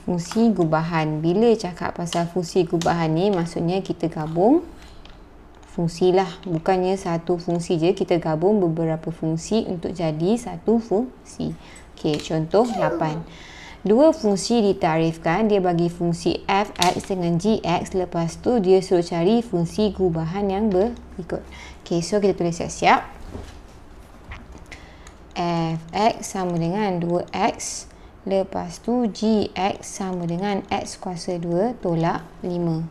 fungsi gubahan. Bila cakap pasal fungsi gubahan ni, maksudnya kita gabung fungsi lah. Bukannya satu fungsi je, kita gabung beberapa fungsi untuk jadi satu fungsi. Okey, contoh 8. Dua fungsi ditarifkan, dia bagi fungsi f(x) dengan g(x), lepas tu dia suruh cari fungsi gubahan yang berikut. Okey, so kita tulis siap-siap. f(x) sama dengan 2x, lepas tu g(x) sama dengan x kuasa 2 tolak 5.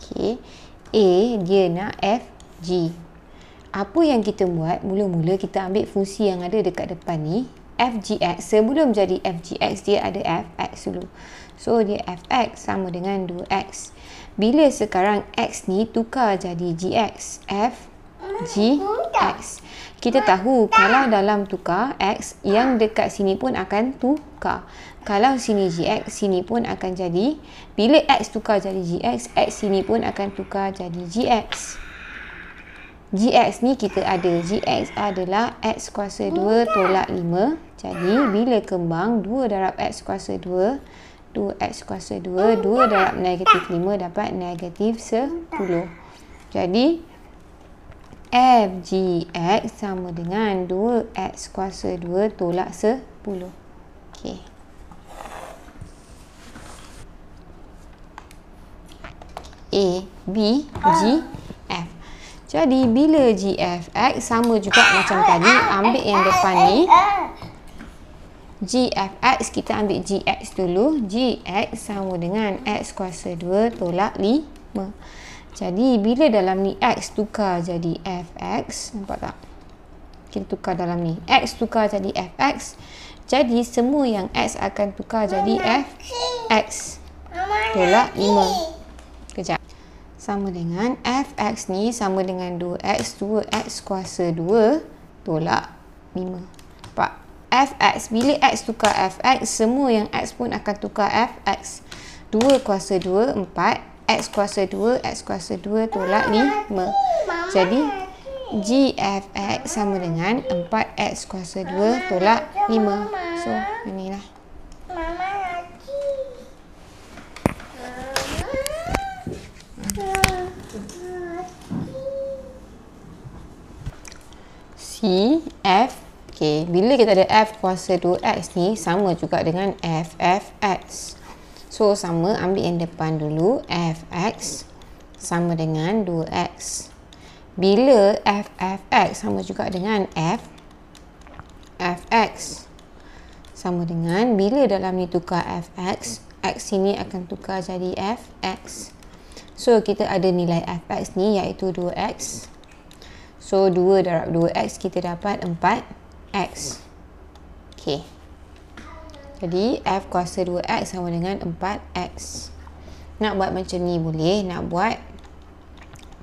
Okey, A dia nak fg. Apa yang kita buat, mula-mula kita ambil fungsi yang ada dekat depan ni, fgx. Sebelum jadi fgx, dia ada fx dulu. So, dia fx sama dengan 2x. Bila sekarang x ni tukar jadi gx, fgx. Kita tahu kalau dalam tukar x, yang dekat sini pun akan tukar. Kalau sini gx, sini pun akan jadi, bila x tukar jadi gx, x sini pun akan tukar jadi gx. Gx ni kita ada, gx adalah x kuasa 2 tolak 5. Jadi, bila kembang 2 darab x kuasa 2, 2x kuasa 2, 2 darab negatif 5 dapat negatif 10. Jadi, fgx sama dengan 2x kuasa 2 tolak 10. Okey. A, B, G, F. Jadi, bila gfx sama juga macam tadi, ambil yang depan ni. Gfx, kita ambil gx dulu. Gx sama dengan x kuasa 2 tolak 5. Jadi, bila dalam ni x tukar jadi fx, nampak tak? Kita tukar dalam ni. X tukar jadi fx. Jadi, semua yang x akan tukar jadi fx tolak 5. Kejap. Sama dengan fx ni sama dengan 2x, 2x kuasa 2 tolak 5. Nampak? Fx, bila x tukar fx, semua yang x pun akan tukar fx. 2 kuasa 2, 4. X kuasa 2, x kuasa 2 tolak 5. Jadi, gfx sama dengan 4x kuasa 2 tolak 5. So, inilah. C, F. Okay, bila kita ada F kuasa 2X ni, sama juga dengan Fx. So, sama, ambil yang depan dulu. Fx sama dengan 2X. Bila Fx sama juga dengan Fx. Sama dengan, bila dalam ni tukar Fx, X sini akan tukar jadi Fx. So, kita ada nilai Fx ni iaitu 2X. So, 2 darab 2x kita dapat 4x. Okey. Jadi, f kuasa 2x sama dengan 4x. Nak buat macam ni boleh. Nak buat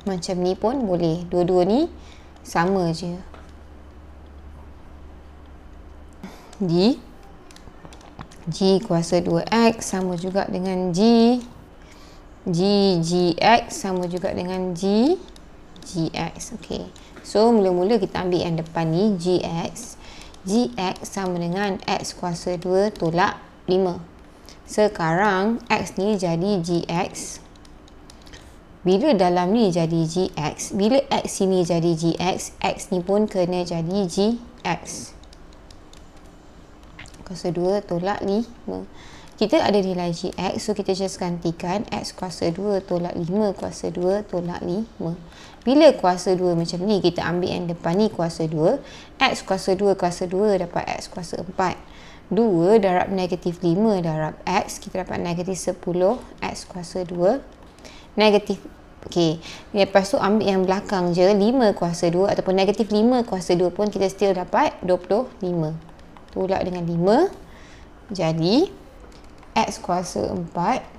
macam ni pun boleh. Dua-dua ni sama je. G kuasa 2x sama juga dengan G. Gx sama juga dengan gx. Okey. So, mula-mula kita ambil yang depan ni, gx. Gx sama dengan x kuasa 2 tolak 5. Sekarang, x ni jadi gx. Bila dalam ni jadi gx, bila x sini jadi gx, x ni pun kena jadi gx. Kuasa 2 tolak 5. Kita ada nilai gx, so kita just gantikan x kuasa 2 tolak 5 kuasa 2 tolak 5. Bila kuasa 2 macam ni, kita ambil yang depan ni kuasa 2. X kuasa 2 dapat x kuasa 4. 2 darab negatif 5 darab x, kita dapat negatif 10 x kuasa 2. Negatif, okey. Lepas tu ambil yang belakang je, 5 kuasa 2 ataupun negatif 5 kuasa 2 pun kita still dapat 25. Tolak dengan 5. Jadi, x kuasa 4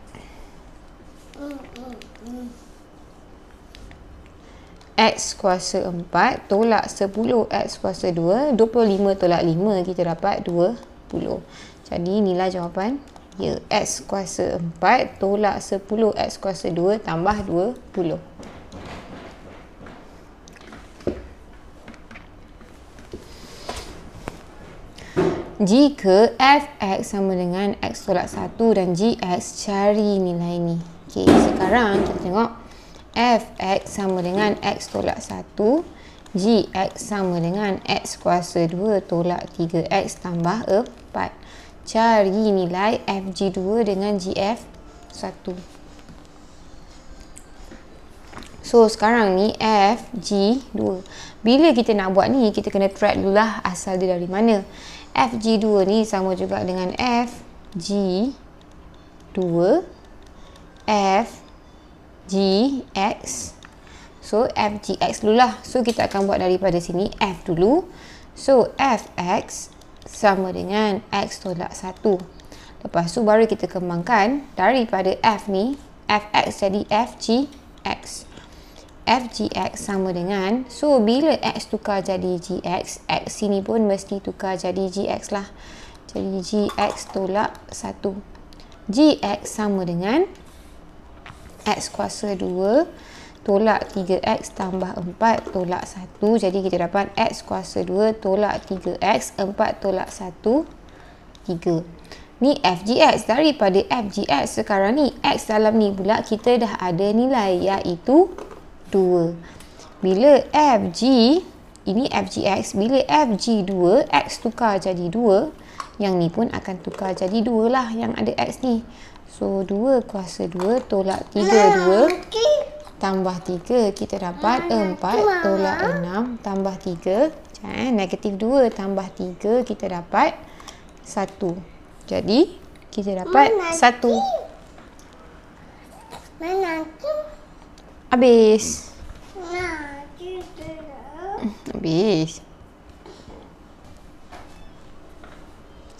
x kuasa 4 tolak 10 x kuasa 2. 25 tolak 5 kita dapat 20. Jadi inilah jawapan. Ya, x kuasa 4 tolak 10 x kuasa 2 tambah 20. Jika fx sama dengan x tolak 1 dan gx, cari nilai ni. Okey, sekarang kita tengok fx sama dengan x tolak 1, gx sama dengan x kuasa 2 tolak 3x tambah 4. Cari nilai fg2 dengan gf1. So, sekarang ni fg2. Bila kita nak buat ni, kita kena track dulu lah asal dia dari mana. fg2 ni sama juga dengan fg2 fgx. So, fgx dulu lah. So, kita akan buat daripada sini f dulu. So, fx sama dengan x tolak 1. Lepas tu, baru kita kembangkan daripada f ni, fx jadi fgx. fgx sama dengan, so bila x tukar jadi gx, x sini pun mesti tukar jadi gx lah. Jadi gx tolak 1. gx sama dengan x kuasa 2 tolak 3x tambah 4 tolak 1. Jadi kita dapat x kuasa 2 tolak 3x, 4 tolak 1, 3. Ni fgx. Daripada fgx sekarang ni, x dalam ni pula kita dah ada nilai iaitu 2. Bila fg, ini fgx, bila fg2, x tukar jadi 2, yang ni pun akan tukar jadi 2 lah yang ada x ni. So, 2 kuasa 2 tolak 3, 2 tambah 3, kita dapat 4 tolak 6 tambah 3. Negatif 2 tambah 3, kita dapat 1. Jadi, kita dapat 1. Habis. Habis.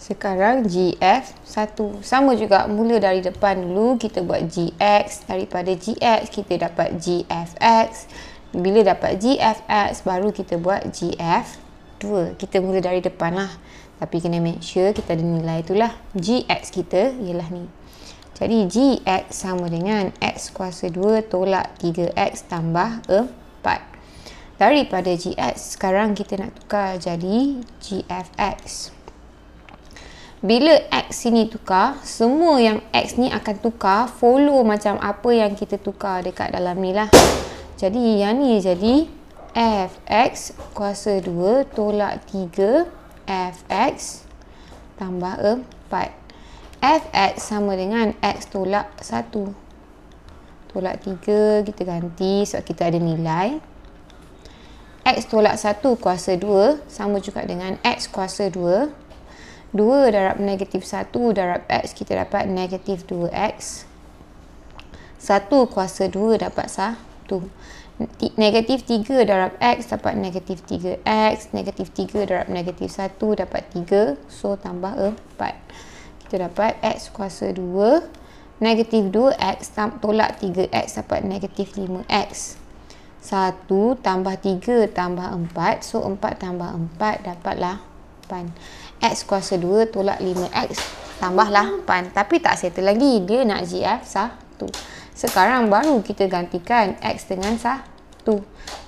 Sekarang gf1. Sama juga, mula dari depan dulu kita buat gx. Daripada gx kita dapat gfx. Bila dapat gfx baru kita buat gf2. Kita mula dari depan lah. Tapi kena make sure kita ada nilai itulah. Gx kita ialah ni. Jadi gx sama dengan x kuasa 2 tolak 3x tambah 4. Daripada gx, sekarang kita nak tukar jadi gfx. Bila x sini tukar, semua yang x ni akan tukar follow macam apa yang kita tukar dekat dalam ni lah. Jadi yang ni jadi fx kuasa 2 tolak 3 fx tambah 4. fx sama dengan x tolak 1. Tolak 3 kita ganti sebab kita ada nilai. X tolak 1 kuasa 2 sama juga dengan x kuasa 2. 2 darab negatif 1 darab x, kita dapat negatif 2x. 1 kuasa 2 dapat 1. Negatif 3 darab x dapat negatif 3x. Negatif 3 darab negatif 1 dapat 3. So, tambah 4. Kita dapat x kuasa 2. Negatif 2x tolak 3x dapat negatif 5x. 1 tambah 3 tambah 4. So, 4 tambah 4 dapatlah 8. X kuasa 2 tolak 5x tambahlah 8. Tapi tak settle lagi. Dia nak gf1. Sekarang baru kita gantikan x dengan 1.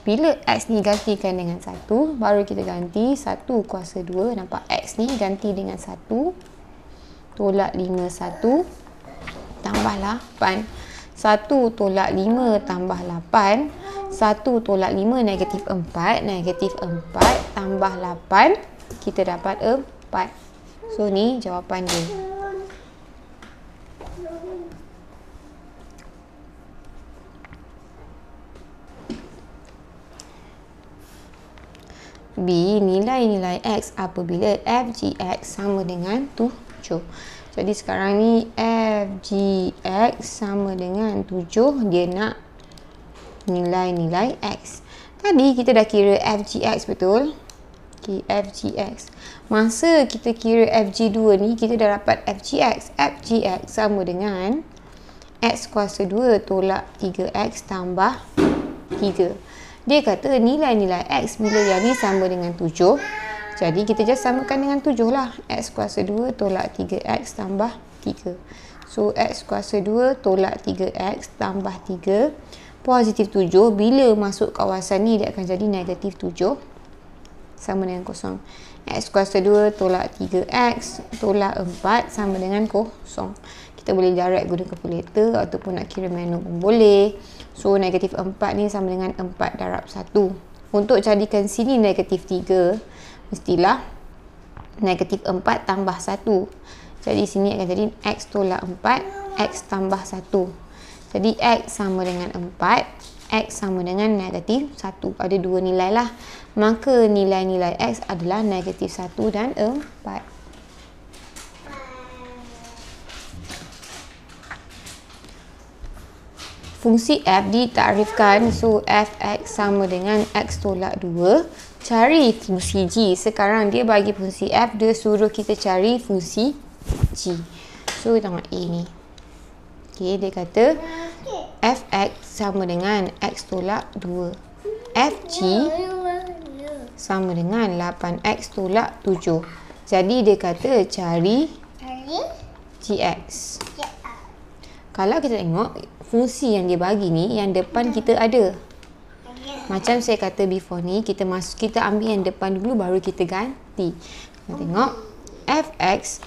Bila x ni gantikan dengan 1, baru kita ganti 1 kuasa 2. Nampak x ni ganti dengan 1. Tolak 5, 1. Tambahlah 8. 1 tolak 5 tambah 8. 1 tolak 5 negatif 4. Negatif 4 tambah 8. Kita dapat 4. So, ni jawapan dia. B. Nilai-nilai x apabila fgx sama dengan 7. Jadi, sekarang ni fgx sama dengan 7. Dia nak nilai-nilai x. Tadi kita dah kira fgx, betul? Okay, fgx. Masa kita kira fg2 ni, kita dah dapat fgx. Fgx sama dengan x kuasa 2 tolak 3x tambah 3. Dia kata nilai-nilai x bila yang ni sama dengan 7. Jadi, kita just samakan dengan 7 lah. X kuasa 2 tolak 3x tambah 3. So, x kuasa 2 tolak 3x tambah 3. Positif 7. Bila masuk kawasan ni, dia akan jadi negatif 7. Sama dengan kosong. X kuasa 2 tolak 3X tolak 4 sama dengan kosong. Kita boleh direct guna kalkulator ataupun nak kira manual pun boleh. So, negatif 4 ni sama dengan 4 darab 1. Untuk jadikan sini negatif 3, mestilah negatif 4 tambah 1. Jadi, sini akan jadi X tolak 4, X tambah 1. Jadi, X sama dengan 4. X sama dengan negatif 1. Ada dua nilai lah. Maka nilai-nilai X adalah negatif 1 dan 4. Fungsi F ditakrifkan. So, Fx sama dengan X tolak 2. Cari fungsi G. Sekarang dia bagi fungsi F. Dia suruh kita cari fungsi G. So, tengok A ni. Okay, dia kata Fx sama dengan X tolak 2. Fg sama dengan 8X tolak 7. Jadi dia kata cari Gx. Kalau kita tengok fungsi yang dia bagi ni, yang depan kita ada. Macam saya kata before ni, kita ambil yang depan dulu baru kita ganti. Kita tengok Fx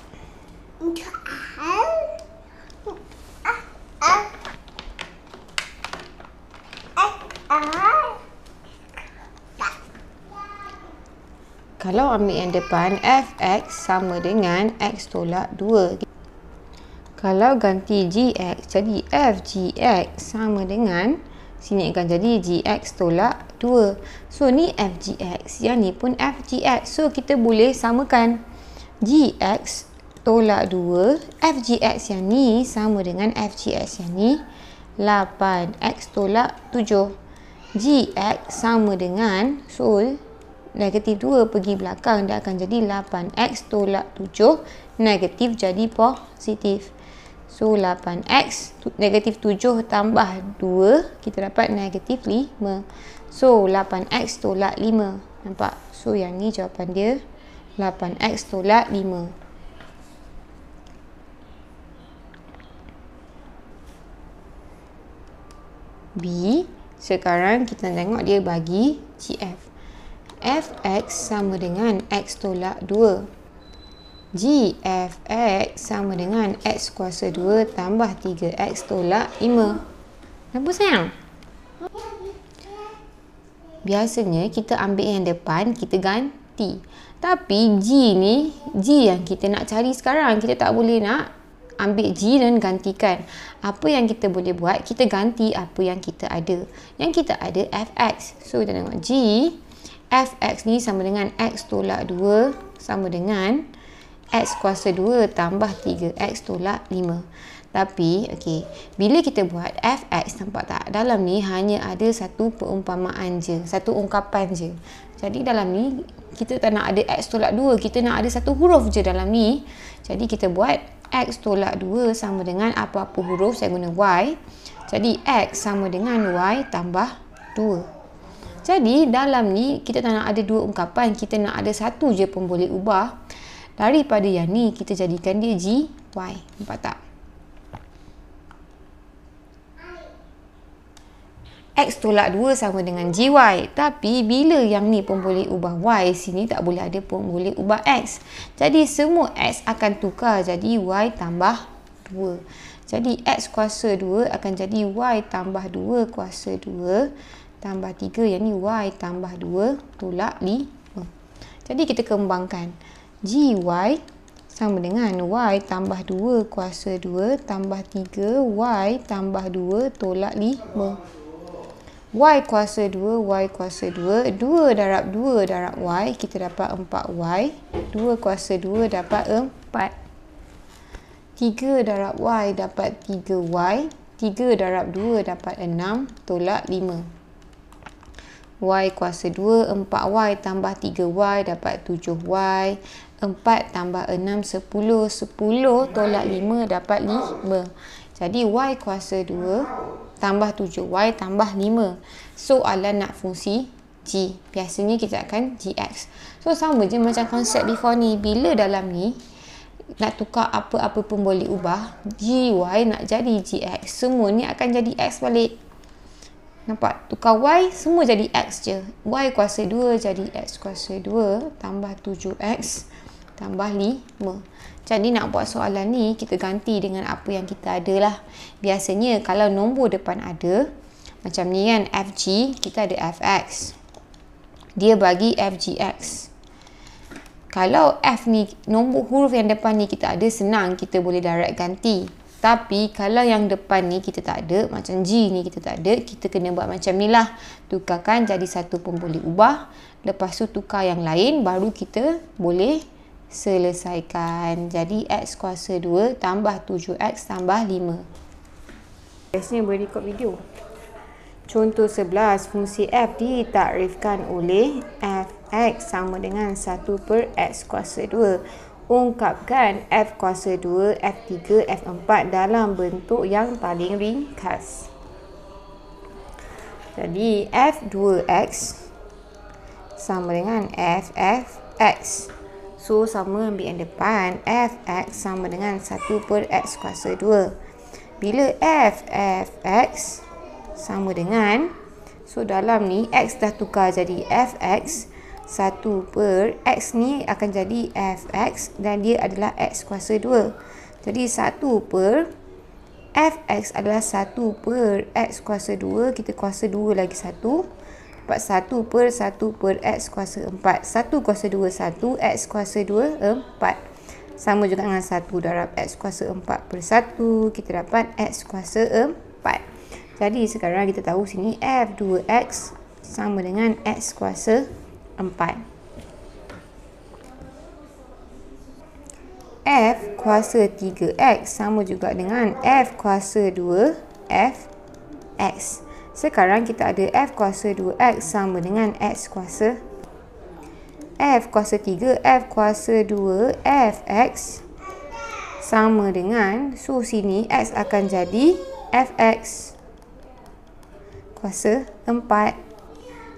kalau ambil yang depan, Fx sama dengan X tolak 2. Kalau ganti Gx, jadi Fgx sama dengan, sini akan jadi Gx tolak 2. So, ni Fgx. Yang ni pun Fgx. So, kita boleh samakan. Gx tolak 2. Fgx yang ni sama dengan Fgx yang ni. 8X tolak 7. Gx sama dengan, so, negatif 2 pergi belakang, dia akan jadi 8X tolak 7. Negatif jadi positif. So, 8X, negatif 7 tambah 2, kita dapat negatif 5. So, 8X tolak 5. Nampak? So, yang ni jawapan dia 8X tolak 5. B. Sekarang kita tengok dia bagi GF. Fx sama dengan X tolak 2. Gfx sama dengan X kuasa 2 tambah 3X tolak 5. Kenapa sayang? Biasanya kita ambil yang depan, kita ganti. Tapi G ni, G yang kita nak cari sekarang. Kita tak boleh nak ambil G dan gantikan. Apa yang kita boleh buat, kita ganti apa yang kita ada. Yang kita ada Fx. So, kita tengok G. Fx ni sama dengan X tolak 2 sama dengan X kuasa 2 tambah 3X tolak 5. Tapi, okey, bila kita buat Fx, nampak tak? Dalam ni hanya ada satu perumpamaan je, satu ungkapan je. Jadi, dalam ni, kita tak nak ada X tolak 2. Kita nak ada satu huruf je dalam ni. Jadi, kita buat X tolak 2 sama dengan apa-apa huruf, saya guna Y. Jadi, X sama dengan Y tambah 2. Jadi, dalam ni, kita tak nak ada dua ungkapan. Kita nak ada satu je pun boleh ubah. Daripada yang ni, kita jadikan dia G, Y. Nampak tak? X tolak 2 sama dengan GY. Tapi, bila yang ni pun boleh ubah Y, sini tak boleh ada pun boleh ubah X. Jadi, semua X akan tukar jadi Y tambah 2. Jadi, X kuasa 2 akan jadi Y tambah 2 kuasa 2 tambah 3. Yang ni Y tambah 2 tolak 5. Jadi, kita kembangkan. GY sama dengan Y tambah 2 kuasa 2 tambah 3 Y tambah 2 tolak 5. Y kuasa 2, Y kuasa 2. 2 darab 2 darab Y, kita dapat 4Y. 2 kuasa 2 dapat 4. 3 darab Y dapat 3Y. 3 darab 2 dapat 6 tolak 5. Y kuasa 2, 4Y tambah 3Y dapat 7Y. 4 tambah 6, 10. 10 tolak 5 dapat 5. Jadi, Y kuasa 2 tambah 7Y tambah 5. Soalan nak fungsi G. Biasanya kita akan GX. So, sama je macam konsep before ni. Bila dalam ni, nak tukar apa-apa pun boleh ubah. GY nak jadi GX. Semua ni akan jadi X balik. Nampak? Tukar Y, semua jadi X je. Y kuasa 2 jadi X kuasa 2 tambah 7X tambah 5. Jadi nak buat soalan ni, kita ganti dengan apa yang kita ada lah. Biasanya kalau nombor depan ada, macam ni kan, FG, kita ada FX. Dia bagi FGX. Kalau F ni, nombor huruf yang depan ni kita ada, senang kita boleh direct ganti. Tapi kalau yang depan ni kita tak ada, macam G ni kita tak ada, kita kena buat macam ni lah. Tukarkan jadi satu pun boleh ubah. Lepas tu tukar yang lain, baru kita boleh selesaikan. Jadi X kuasa 2 tambah 7X tambah 5. Biasanya boleh record video. Contoh 11, fungsi F ditakrifkan oleh Fx sama dengan 1 per X kuasa 2. Ungkapkan F kuasa 2, F3, F4 dalam bentuk yang paling ringkas. Jadi F2X sama dengan Fx. So sama ambil yang depan, Fx sama dengan 1 per X kuasa 2. Bila Fx sama dengan, so dalam ni X dah tukar jadi Fx, 1 per X ni akan jadi Fx dan dia adalah X kuasa 2. Jadi 1 per Fx adalah 1 per X kuasa 2. Kita kuasa 2 lagi 1. Dapat 1 per 1 per X kuasa 4. 1 kuasa 2, 1. X kuasa 2, 4. Sama juga dengan 1 darab X kuasa 4 per 1. Kita dapat X kuasa 4. Jadi sekarang kita tahu sini F2X sama dengan X kuasa 4. F kuasa 3X sama juga dengan F kuasa 2 Fx. Sekarang kita ada F kuasa 2X sama dengan X kuasa F kuasa 3 F kuasa 2 Fx sama dengan, so sini X akan jadi Fx kuasa 4.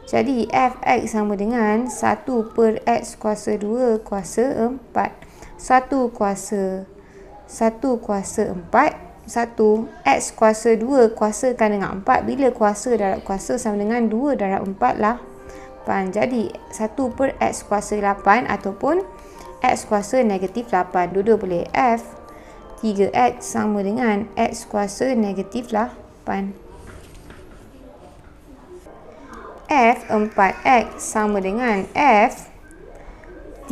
Jadi Fx sama dengan 1 per X kuasa 2 kuasa 4. 1 kuasa 4. 1 X kuasa 2 kuasakan dengan 4. Bila kuasa darab kuasa sama dengan 2 darab 4 lah 8. Jadi 1 per X kuasa 8 ataupun X kuasa negatif 8. Dua-dua boleh. F 3X sama dengan X kuasa negatif 8. F4X sama dengan F3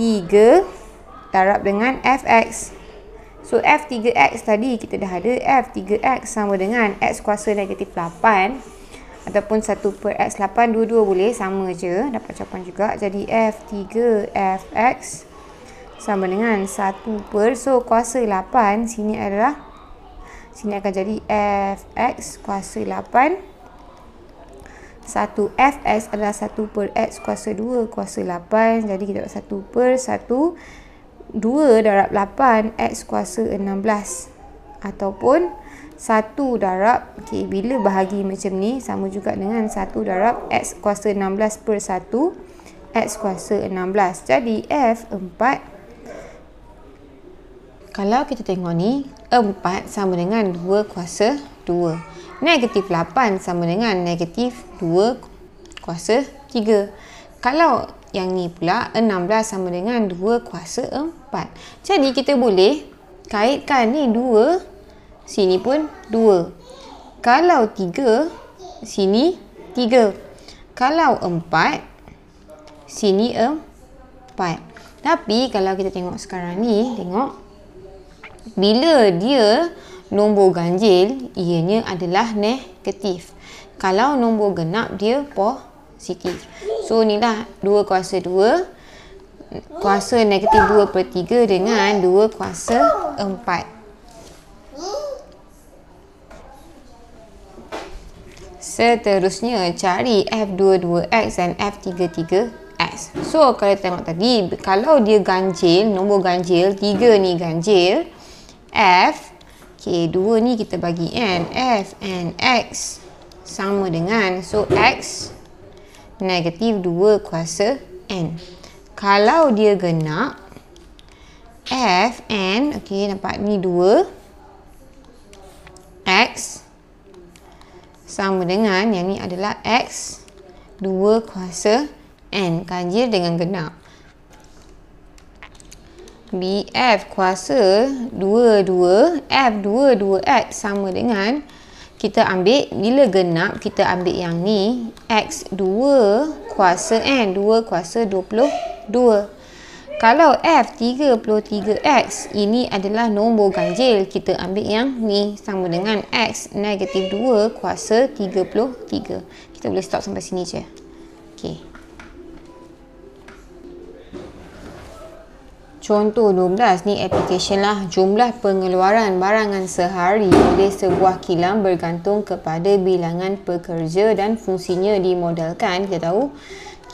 darab dengan Fx. So F3X tadi kita dah ada. F3X sama dengan X kuasa negatif 8 ataupun 1 per X 8. Dua-dua boleh, sama je, dapat jawapan juga. Jadi F3Fx sama dengan 1 per, so kuasa 8 sini adalah, sini akan jadi Fx kuasa 8. 1 Fx adalah 1 per X kuasa 2 kuasa 8. Jadi kita dapat 1 per 1. 2 darab 8 X kuasa 16. Ataupun 1 darab, okay, bila bahagi macam ni, sama juga dengan 1 darab X kuasa 16 per 1 X kuasa 16. Jadi F4, kalau kita tengok ni, 4 sama dengan 2 kuasa 2. Negatif 8 sama dengan negatif 2 kuasa 3. Kalau yang ni pula 16 sama dengan 2 kuasa 4. Jadi kita boleh kaitkan ni 2, sini pun 2. Kalau 3, sini 3. Kalau 4, sini 4. Tapi kalau kita tengok sekarang ni, tengok, bila dia nombor ganjil, ianya adalah negatif. Kalau nombor genap, dia positif. So, inilah 2 kuasa 2. Kuasa negatif 2 per 3 dengan 2 kuasa 4. Seterusnya, cari F22X dan F33X. So, kalau tengok tadi, kalau dia ganjil, nombor ganjil, 3 ni ganjil, F, okay, 2 ni kita bagi N. F and X sama dengan, so X negatif 2 kuasa N. Kalau dia genap, F N, okay, nampak ni 2. X sama dengan, yang ni adalah X 2 kuasa N. Ganjil dengan genap. BF kuasa 22 F22X sama dengan, kita ambil, bila genap, kita ambil yang ni, X 2 kuasa N. 2 kuasa 22. Kalau F33X, ini adalah nombor ganjil. Kita ambil yang ni, sama dengan X negatif 2 kuasa 33. Kita boleh stop sampai sini je. Okey. Contoh 12 ni application lah. Jumlah pengeluaran barangan sehari oleh sebuah kilang bergantung kepada bilangan pekerja dan fungsinya dimodelkan. Kita tahu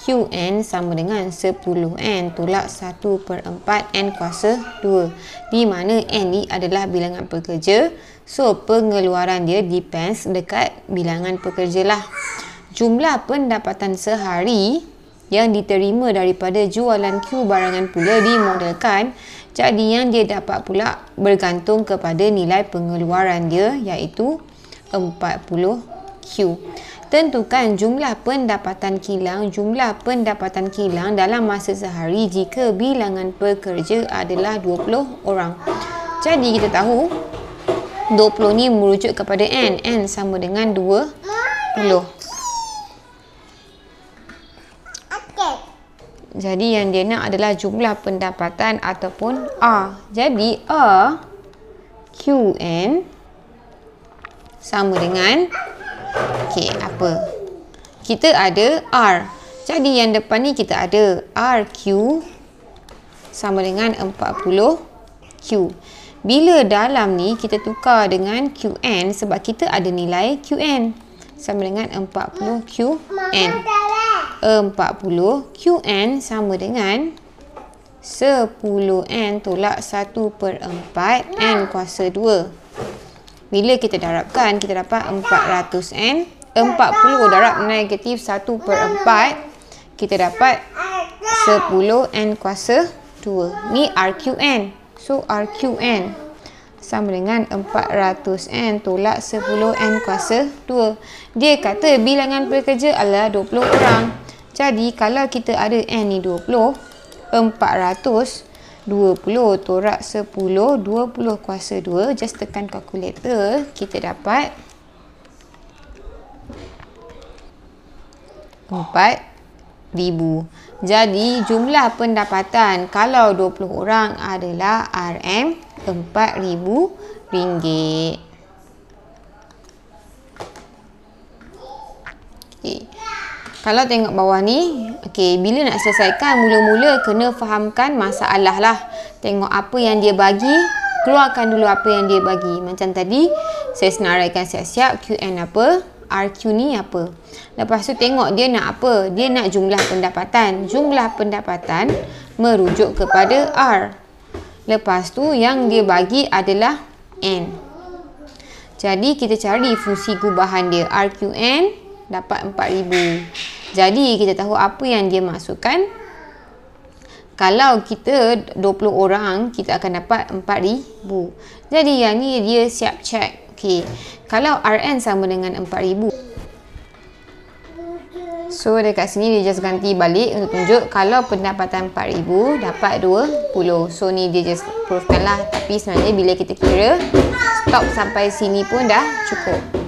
QN sama dengan 10N tolak 1/4 N kuasa 2. Di mana N ni adalah bilangan pekerja. So, pengeluaran dia depends dekat bilangan pekerja lah. Jumlah pendapatan sehari yang diterima daripada jualan Q barangan pula dimodelkan. Jadi yang dia dapat pula bergantung kepada nilai pengeluaran dia, iaitu 40Q. Tentukan jumlah pendapatan kilang dalam masa sehari jika bilangan pekerja adalah 20 orang. Jadi kita tahu 20 ni merujuk kepada N. N sama dengan 20. Jadi yang dia nak adalah jumlah pendapatan ataupun R. Jadi R QN sama dengan, okey, apa? Kita ada R. Jadi yang depan ni kita ada RQ sama dengan 40Q. Bila dalam ni kita tukar dengan QN sebab kita ada nilai QN sama dengan 40QN. 40 QN sama dengan 10N tolak 1/4 N kuasa 2. Bila kita darabkan, kita dapat 400N. 40 darab negatif 1/4, kita dapat 10N kuasa 2. Ni RQN. So, RQN sama dengan 400N tolak 10N kuasa 2. Dia kata bilangan pekerja adalah 20 orang. Jadi, kalau kita ada N ni 20, 400, 20 tolak 10, 20 kuasa 2. Just tekan kalkulator, kita dapat 4,000. Jadi, jumlah pendapatan kalau 20 orang adalah RM RM4,000. Okay. Kalau tengok bawah ni, okay, bila nak selesaikan, mula-mula kena fahamkan masalah lah. Tengok apa yang dia bagi, keluarkan dulu apa yang dia bagi. Macam tadi, saya senaraikan siap-siap QN apa, RQ ni apa. Lepas tu tengok dia nak apa. Dia nak jumlah pendapatan. Jumlah pendapatan merujuk kepada R. Lepas tu yang dia bagi adalah N. Jadi kita cari fungsi gubahan dia. RQN dapat 4,000. Jadi kita tahu apa yang dia masukkan. Kalau kita 20 orang, kita akan dapat 4,000. Jadi yang ni dia siap check. Okay. Kalau RN sama dengan 4,000. So dekat sini dia just ganti balik untuk tunjuk kalau pendapatan 4,000 dapat 20. So ni dia just proofkan lah. Tapi sebenarnya bila kita kira, stop sampai sini pun dah cukup.